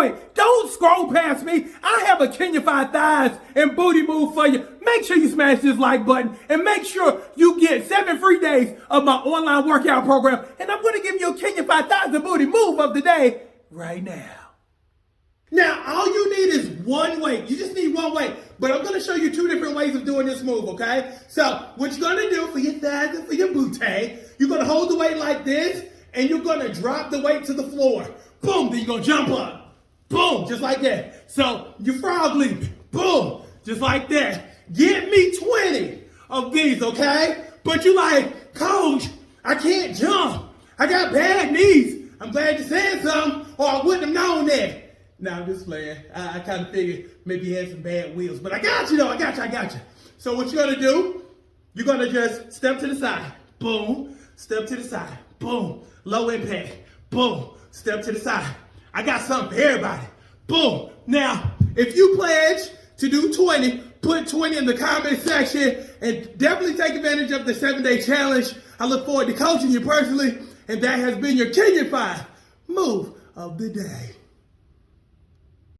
point. Don't scroll past me. I have a KENYAFIED thighs and booty move for you. Make sure you smash this like button and make sure you get 7 free days of my online workout program. And I'm going to give you a KENYAFIED thighs and booty move of the day right now. Now, all you need is one weight. You just need one weight. But I'm going to show you 2 different ways of doing this move, okay? So, what you're going to do for your thighs and for your booty, you're going to hold the weight like this, and you're going to drop the weight to the floor. Boom, then you're going to jump up. Boom, just like that. So, you frog leap. Boom, just like that. Give me 20 of these, okay? But you like, Coach, I can't jump. I got bad knees. I'm glad you said something, or I wouldn't have known that. Now, I'm just playing. I kind of figured maybe you had some bad wheels. But I got you, though. I got you. So what you're going to do, you're going to just step to the side. Boom. Step to the side. Boom. Low impact. Boom. Step to the side. I got something for everybody. Boom. Now, if you pledge to do 20, put 20 in the comment section. And definitely take advantage of the 7-day challenge. I look forward to coaching you personally. And that has been your KENYAFIED move of the day.